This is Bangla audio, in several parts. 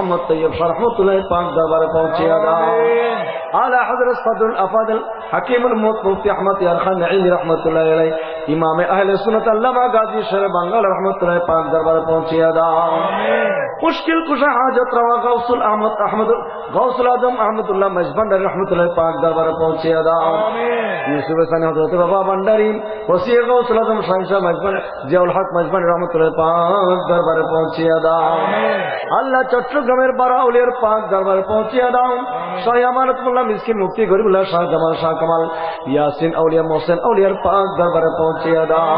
মোহাম্মদ তৈয়ব শাহ রহমতুল্লাহ পাক দরবারে পৌঁছে দাও। আলা হযরত সদরুল আফাদল হাকিমুল মুফতি আহমদ ইয়ার খান নাঈমি রহমতুল্লাহ আলাইহি ইমামে আহলে সুন্নাত আল্লামা গাজী শের বাংলা রহমতুল্লাহ পাক দরবারে পৌঁছে দাও। মুশকিল কুশা হাজত রওয়া গাউসুল আহমদ গাউসুল আজম আহমদুল্লাহ মজভান্ডারী রহমতুল্লাহ পাক দরবারে পৌঁছে দাও। ইউসুফ হাসান হযরত বাবা ভান্ডারী ওসি গাউসুল আজম শাহ মজভান্ডারী জিয়াউল হক মজভান্ডারী রহমতুল্লাহ পাক দরবারে পৌঁছে দাও। আল্লাহ চট্টগ্রামের বারা আউলিয়ার পাক দরবারে পৌঁছে দাও। শাহ আমানতুল্লাহ মিসকিন মুফতি গরিবুল্লাহ শাহ জামাল শাহ কামাল ইয়াসিন আউলিয়া মোহসেন আউলিয়ার পাক দরবারে পৌঁছে দাও।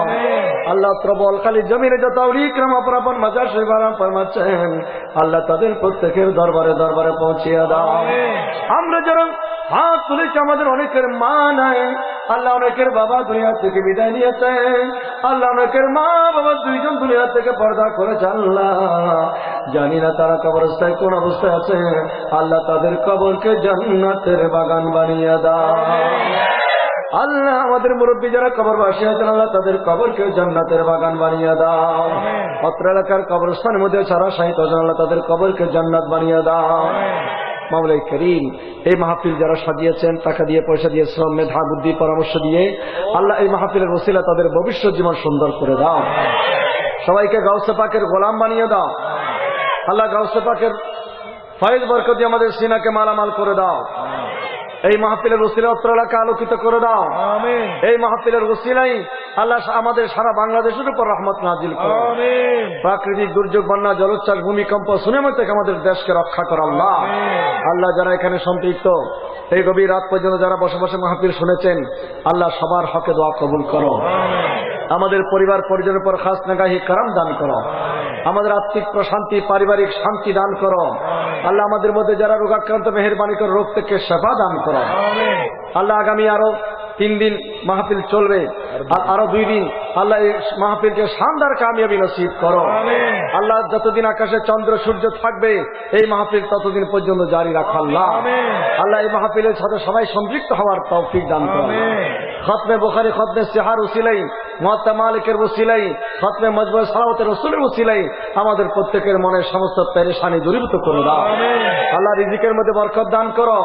আল্লাহ প্রবল খালি জমিনে যত আউলিয়া کرام আপন মাজার শরীফ আরাম ফরমাচ্ছেন, আল্লাহ তাদের প্রত্যেকের দরবারে দরবারে পৌঁছে দাও। আমরা যারা হাত তুলেছি, আমাদের অনেকের মা নাই, আল্লাহ অনেকের বাবা দুনিয়া থেকে বিদায় নিয়েছে, আল্লাহ অনেকের মা বাবা দুইজন দুনিয়া থেকে পর্দা করেছে। আল্লাহ জানি না তারা কবরস্থায় কোন অবস্থায় আছে, আল্লাহ তাদের কবরকে জান্নাতের বাগান বানিয়ে দাও। আল্লাহ আমাদের মুরব্বী যারা কবরবাসী আছেন, আল্লাহ তাদের কবরকে জান্নাতের বাগান বানিয়ে দাও। অত্র এলাকার কবরস্থানের মধ্যে সারা সাহিত্য আছেন, আল্লাহ তাদের কবরকে জান্নাত বানিয়ে দাও। মাওলাই করিম, এই মাহফিল যারা সাজিয়েছেন, টাকা দিয়ে পয়সা দিয়ে শ্রম মেধা বুদ্ধি পরামর্শ দিয়ে, আল্লাহ এই মাহফিলের ওসিলা তাদের ভবিষ্যৎ জীবন সুন্দর করে দাও। সবাইকে গাউসে পাকের গোলাম বানিয়ে দাও। আল্লাহ গাউসে পাকের ফয়েজ বরকত দিয়ে আমাদের সিনাকে মালামাল করে দাও। এই মাহফিলের ওসিলা অত্র এলাকা আলোকিত করে দাও। এই মাহফিলের ওসিলাই আল্লাহ আমাদের সারা বাংলাদেশের উপর রহমত নাজিল করো। প্রাকৃতিক দুর্যোগ, বন্যা, জলোচ্ছ্বাস, ভূমিকম্প, সুনামি থেকে আমাদের দেশকে রক্ষা করো। আল্লাহ আল্লাহ যারা এখানে সম্পৃক্ত, এই গভীর রাত পর্যন্ত যারা বসে বসে মাহফিল শুনেছেন, আল্লাহ সবার হকে দোয়া কবুল করো। আমাদের পরিবার পরিজনের উপর খাস নেগাহি কারাম দান করো। আমাদের আত্মিক প্রশান্তি, পারিবারিক শান্তি দান করো। আল্লাহ আমাদের মধ্যে যারা রোগাক্রান্ত, মেহেরবানি করে রোগ থেকে শেফা দান করো। আল্লাহ আগামী আরো 3 দিন মাহফিল চলবে, আরো 2 দিন আল্লাহ এই মাহফিলকে শানদার কামিয়াবি নসিব করো। আল্লাহ যতদিন আকাশে চন্দ্র সূর্য থাকবে, এই মাহফিল ততদিন পর্যন্ত জারি রাখো। আল্লাহ আল্লাহ এই মাহফিলের সাথে সবাই সম্পৃক্ত হওয়ার তৌফিক দান করো। খতমে বুখারী, খতমে সিহার উসিলাই, মুয়াত্তা মালিকের উসিলাই, খতমে মজমুআ সালাওয়াতের রাসূলের উসিলাই আমাদের প্রত্যেকের মনের সমস্ত পেরেশানি দূরীভূত করে দাও। আল্লাহ রিজিকের মধ্যে বরকত দান করো,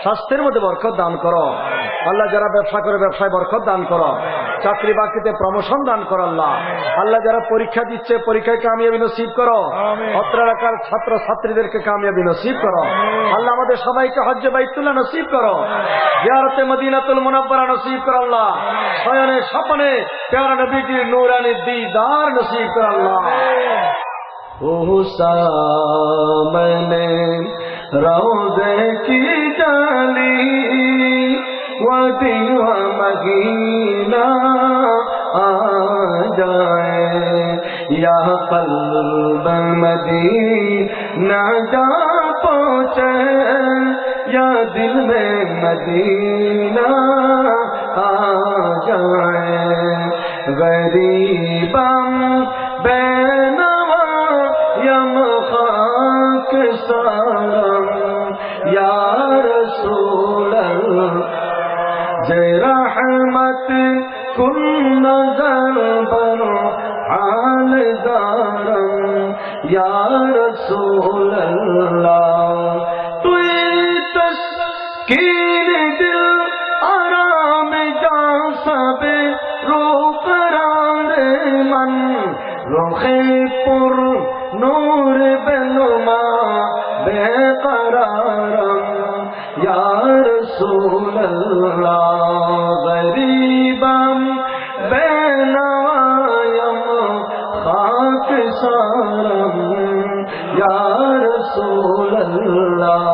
স্বাস্থ্যের মধ্যে বরকত দান করো। আল্লাহ যারা ব্যবসা করে ব্যবসায় বরকত দান করো, চাকরি বাকরিতে প্রমোশন দান করো। আল্লাহ আল্লাহ যারা পরীক্ষা দিচ্ছে, পরীক্ষায় কামিয়াবি নসিব করো। অত্র এলাকার ছাত্র ছাত্রীদেরকে কামিয়াবি নসিব করো। আল্লাহ আমাদের সবাইকে হজ্জে বাইতুল্লাহ নসিব করো, জিয়ারতে মদিনাতুল মুনাওয়ারা নসিব করো। আল্লাহ শয়নে স্বপ্নে প্যারা নবীজির নূরানি দীদার নসিব করো। আল্লাহ ও সামনে रोज़े की डाली वो दिन व महीना आ जाए, या क़ल्ब मदीना जा पहुँचे, या दिल में मदीना आ जाए। गरीबम बेनवा यम खाक सारम, या रसूल जरा रहमत कुन नजर बनो हाल दारम, या रसूल अल्लाह तू तस्कीन दिल आराम जा सबे रूप रारे मन, रुखे पुर नूर बेनुमा बेकरारम, या रसूल अल्लाह गरीबम बेनवायम खाक सारम, या रसूल अल्लाह।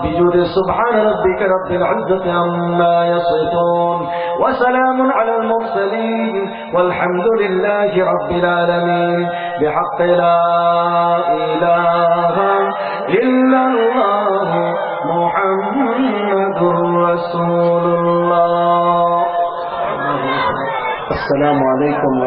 बिजुद सुब्हान रब्बिक रब्बिल इज्जति अम्मा यसिफून व सलामुन अलल मुरसलीन वल्हम्दुलिल्लाहि रब्बिल आलमीन। बिहक़्क़ि ला इलाहा इल्लल्लाह मुहम्मदुर रसूलुल्लाह। अस्सलामु अलैकुम व